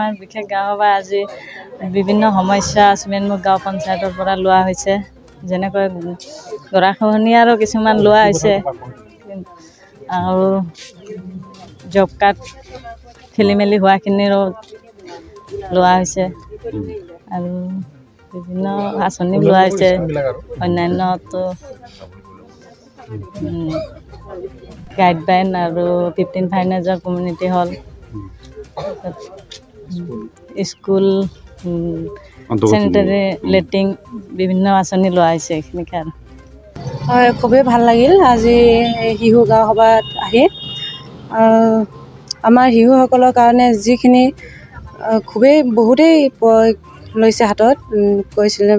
আমাৰ বিশেষ গাঁওসভা আজি বিভিন্ন সমস্যা চিমেনমুখ গাঁও পঞ্চায়তৰ পৰা লোৱা হৈছে, যেনেকৈ গৰাখহনীয়াৰো কিছুমান লোৱা হৈছে আৰু জব কাৰ্ড খেলি মেলি হোৱাখিনিৰো লোৱা হৈছে আৰু বিভিন্ন আঁচনি লোৱা হৈছে। অন্যান্যতো গাইডলাইন আৰু 15 ফাইনেজৰ community hall, school, sanitary latrine বিভিন্ন আঁচনি লোৱা হৈছে এইখিনিকে আৰু। হয়, খুবেই ভাল লাগিল আজি শিশু গাঁও সভাত আহি। আমাৰ শিশুসকলৰ কাৰণে যিখিনি বহুতেই লৈছে হাতত, কৈছিলে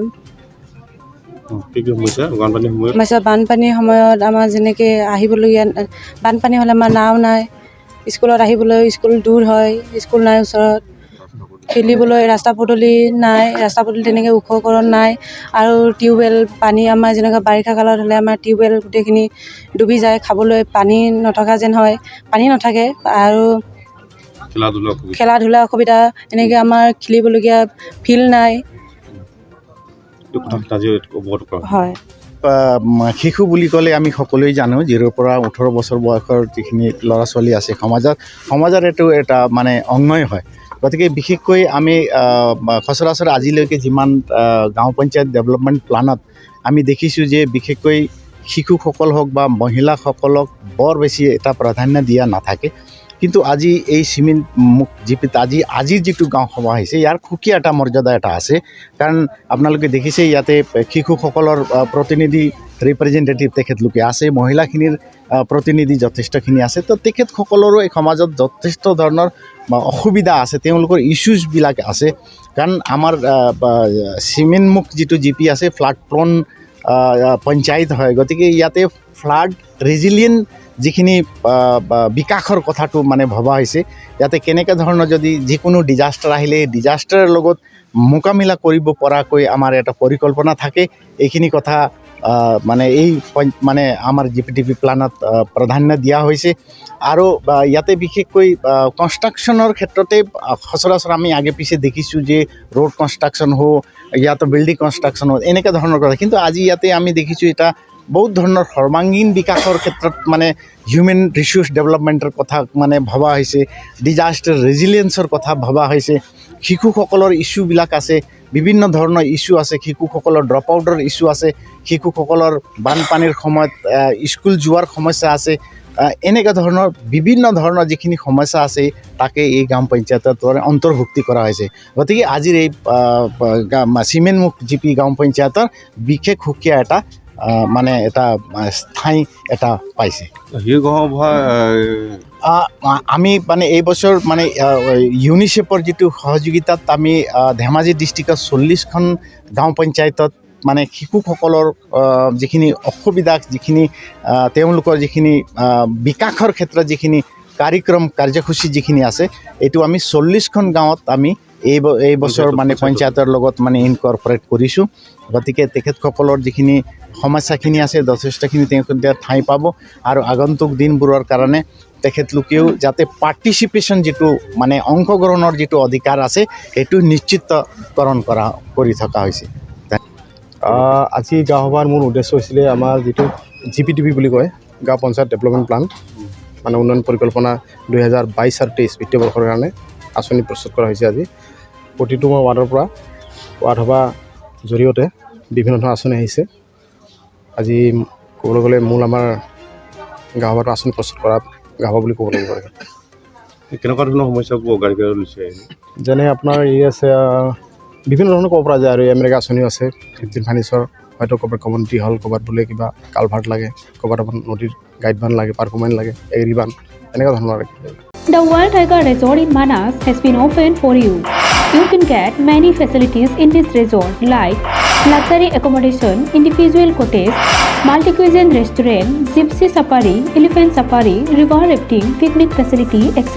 বানপানীৰ সময়ত আমাৰ যেনেকৈ আহিবলগীয়া, বানপানী হ'লে আমাৰ নাও নাই, স্কুলত আহিবলৈ স্কুল দূৰ হয়, স্কুল নাই ওচৰত, খেলিবলৈ ৰাস্তা পদূলি নাই, ৰাস্তা পদূলি তেনেকৈ ওখকৰণ নাই আৰু টিউবৱেল পানী আমাৰ যেনেকৈ বাৰিষা কালত হ'লে আমাৰ টিউবৱেল গোটেইখিনি ডুবি যায়, খাবলৈ পানী নথকা যেন হয়, পানী নাথাকে আৰু খেলা ধূলা অসুবিধা, এনেকৈ আমাৰ খেলিবলগীয়া ফিল্ড নাই। হয়, শিশু বুলি ক'লে আমি সকলোৱে জানো 0 পৰা 18 বছৰ বয়সৰ যিখিনি ল'ৰা ছোৱালী আছে সমাজৰ এইটো এটা মানে অংগই হয়। গতিকে বিশেষকৈ আমি সচৰাচৰ আজিলৈকে যিমান গাঁও পঞ্চায়ত ডেভেলপমেণ্ট প্লানত আমি দেখিছোঁ যে বিশেষকৈ শিশুসকল হওক বা মহিলাসকলক বৰ বেছি এটা প্ৰাধান্য দিয়া নাথাকে। কিন্তু আজি এই চিমেণ্ট মুখ জিপিত আজিৰ যিটো গাঁও সভা হৈছে ইয়াৰ সুকীয়া এটা মৰ্যাদা এটা আছে, কাৰণ আপোনালোকে দেখিছে ইয়াতে শিশুসকলৰ প্ৰতিনিধি ৰিপ্ৰেজেণ্টেটিভ তেখেতলোকে আছে, মহিলাখিনিৰ প্ৰতিনিধি যথেষ্টখিনি আছে। তো তেখেতসকলৰো এই সমাজত যথেষ্ট ধৰণৰ অসুবিধা আছে, তেওঁলোকৰ ইছ্যুজবিলাক আছে। কাৰণ আমাৰ চিমেণ্টমুখ যিটো জিপি আছে ফ্লাড প্ৰন পঞ্চায়ত হয়, গতিকে ইয়াতে ফ্লাড ৰেজিলিয়েণ্ট যিখিনি বিকাশৰ কথাটো মানে ভবা হৈছে, ইয়াতে কেনেকৈ ধৰণৰ যদি যিকোনো ডিজাষ্টাৰ আহিলে ডিজাষ্টাৰৰ লগত মোকাবিলা কৰিব পৰাকৈ আমাৰ এটা পৰিকল্পনা থাকে, এইখিনি কথা মানে মানে আমাৰ জিপিটিপি প্লানত প্ৰাধান্য দিয়া হৈছে। আৰু ইয়াতে বিশেষকৈ কনষ্ট্ৰাকশ্যনৰ ক্ষেত্ৰতে সচৰাচৰ আমি আগে পিছে দেখিছোঁ যে ৰোড কনষ্ট্ৰাকশ্যন হওক, ইয়াতে বিল্ডিং কনষ্ট্ৰাকশ্যন হওক, এনেকুৱা ধৰণৰ কথা। কিন্তু আজি ইয়াতে আমি দেখিছোঁ এটা বহুত ধৰণৰ সৰ্বাংগীন বিকাশৰ ক্ষেত্ৰত মানে হিউমেন ৰিচোৰ্চ ডেভেলপমেণ্টৰ কথা মানে ভবা হৈছে, ডিজাষ্টাৰ ৰেজিলিয়েঞ্চৰ কথা ভবা হৈছে, শিশুসকলৰ ইছ্যুবিলাক আছে, বিভিন্ন ধৰণৰ ইছ্যু আছে, শিশুসকলৰ ড্ৰপ আউটৰ ইছ্যু আছে, শিশুসকলৰ বানপানীৰ সময়ত স্কুল যোৱাৰ সমস্যা আছে, এনেকুৱা ধৰণৰ বিভিন্ন ধৰণৰ যিখিনি সমস্যা আছে তাকে এই গ্ৰাম পঞ্চায়তৰ দ্বাৰা অন্তৰ্ভুক্তি কৰা হৈছে। গতিকে আজিৰ এই চিমেণ্টমুখ জিপি গাঁও পঞ্চায়তৰ বিশেষ সুকীয়া এটা মানে এটা স্থায়ী এটা পাইছে। আমি মানে এই বছৰ মানে ইউনিচেফৰ যিটো সহযোগিতাত আমি ধেমাজি ডিষ্ট্ৰিক্টৰ 40খন গাঁও পঞ্চায়তত মানে শিশুসকলৰ যিখিনি অসুবিধা, যিখিনি তেওঁলোকৰ যিখিনি বিকাশৰ ক্ষেত্ৰত যিখিনি কাৰ্যসূচী যিখিনি আছে, এইটো আমি 40খন গাঁৱত আমি এই বছৰ মানে পঞ্চায়তৰ লগত মানে ইনকৰ্পৰেট কৰিছোঁ। গতিকে তেখেতসকলৰ যিখিনি সমস্যাখিনি আছে যথেষ্টখিনি তেওঁলোকে ঠাই পাব আৰু আগন্তুক দিনবোৰৰ কাৰণে তেখেতলোকেও যাতে পাৰ্টিচিপেশ্যন যিটো মানে অংশগ্ৰহণৰ যিটো অধিকাৰ আছে সেইটো নিশ্চিতকৰণ কৰি থকা হৈছে। আজি গাঁও সভাৰ মূল উদ্দেশ্য হৈছিলে আমাৰ যিটো জিপিটিপি বুলি কয়, গাঁও পঞ্চায়ত ডেভেলপমেণ্ট প্লান, মানে উন্নয়ন পৰিকল্পনা 2022 আৰু 23 বিত্তীয় বৰ্ষৰ কাৰণে আঁচনি প্ৰস্তুত কৰা হৈছে। আজি প্ৰতিটো ৱাৰ্ডৰ পৰা ৱাৰ্ড সভা জৰিয়তে বিভিন্ন ধৰণৰ আঁচনি আহিছে। আজি ক'বলৈ গ'লে মূল আমাৰ গাঁও সভাটো আঁচনি প্ৰস্তুত কৰা গাঁও সভা বুলি ক'ব লাগিব। কেনেকুৱা ধৰণৰ সমস্যাবোৰ অগ্ৰাধিকাৰ লৈছে? যেনে আপোনাৰ আছে বিভিন্ন ধৰণৰ ক'ব পৰা যায় আৰু আমেৰিকা আঁচনিও আছে, 15 ফাইনেন্সৰ হয়তো ক'ৰবাত কমিউনিটি হল, ক'ৰবাত বোলে কিবা কালভাৰ্ট লাগে, ক'ৰবাত আপোনাৰ নদীৰ গাইডবান লাগে, পাৰ্কমেণ্ট লাগে, এগ্ৰিবান, এনেকুৱা ধৰণৰ। The World Tiger Resort in Manas has been opened for you. You can get many facilities in this resort like luxury accommodation, individual cottage, multi-cuisine restaurant, gypsy safari, elephant safari, river rafting, picnic facility, etc.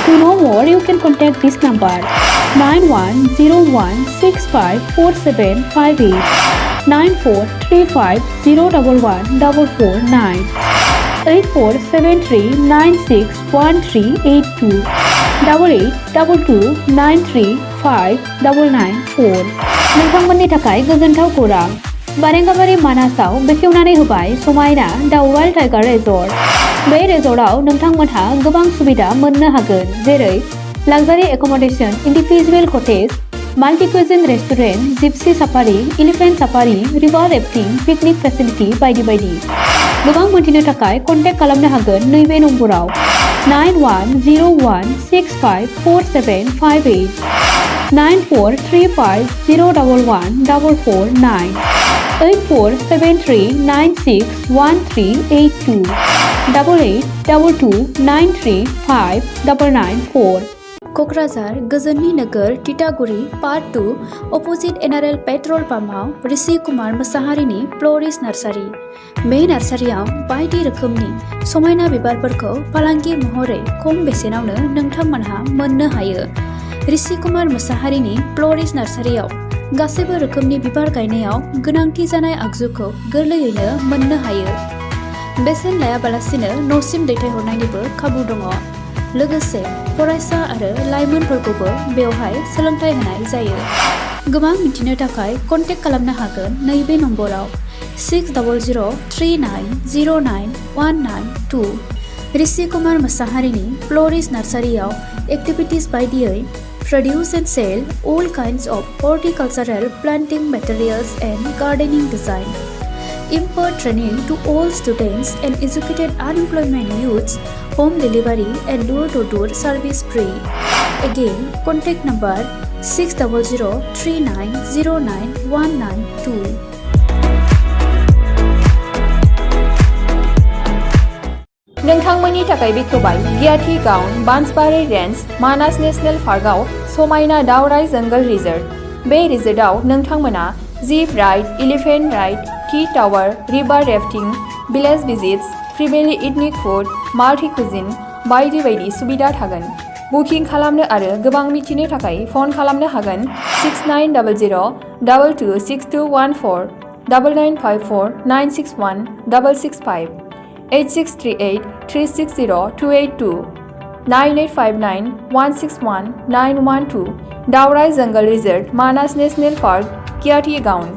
To know more, you can contact this number 9101654758 9435011449 8473961382. 8822935994 नोंथांमोननि थाखाय गोजोनथाव खौरां बारेंगाबारि मानासाव बेखेवनानै होबाय समायना दा wild tiger resort बे रिजर्टआव नोंथांमोनहा गोबां सुबिदा मोननो हागोन जेरै luxury accommodation individual cottage multi cuisine restaurant gypsy safari elephant safari river rafting picnic facility बायदि बायदि गोबां मोनथिनो थाखाय कन्टेक्ट खालामनो हागोन नैबे नम्बराव 9101654758 9435011449 8473961382 8822935994 क'क्राझार गोजोननि नोगोर तितागुरि part 2 opposite NRL petrol पाम्पआव Rishi Kumar मोसाहारिनि फ्ल'रिस्ट nursery बे नार्सारियाव बायदि रोखोमनि समायना बिबारफोरखौ फालांगि महरै खम बेसेनावनो नोंथांमोनहा मोननो हायो ऋषि कुमार मोसाहारिनि फ्ल'रिस्ट नार्सारियाव गासैबो रोखोमनि बिबार गायनायाव गोनांथि जानाय आगजुखौ गोरलैयैनो मोननो हायो बेसेन लायाबालासिनो न'सिम दैथायहरनायनिबो खाबु दङ लोगोसे फरायसा आरो लाइमोनफोरखौबो बेवहाय सोलोंथाइ होनाय जायो गोबां मिथिनो थाखाय कन्टेक्ट खालामनो हागोन नैबे नम्बराव 6003909192 ऋषि कुमार मोसाहारिनि फ्ल'रिस्ट नार्सारियाव एक्टिभिटिज बायदियै produce and sell all kinds of horticultural planting materials and gardening design. Impart training to all students and educated unemployment youths, home delivery and door-to-door service free. Again, contact number 6003909192. नोंथांमोननि थाखाय बेखेवबाय गियाथि गाउन Bansbari range Manas national पार्कआव समायना दावराइ jungle resort बे रिजर्टआव नोंथांमोना जिप राइड एलिफेन्ट राइड टी tower river rafting village visits फ्रिबेलि इथनिक फुड माल्टी कुजिन बायदि बायदि सुबिदा थागोन बुकिं खालामनो आरो गोबां मिथिनो थाखाय फन खालामनो हागोन 6900226214 9954961665 8638360282 9859161912 दावराइ जंगल रिजर्ट मानास नेशनेल पार्क कियाथि गाउन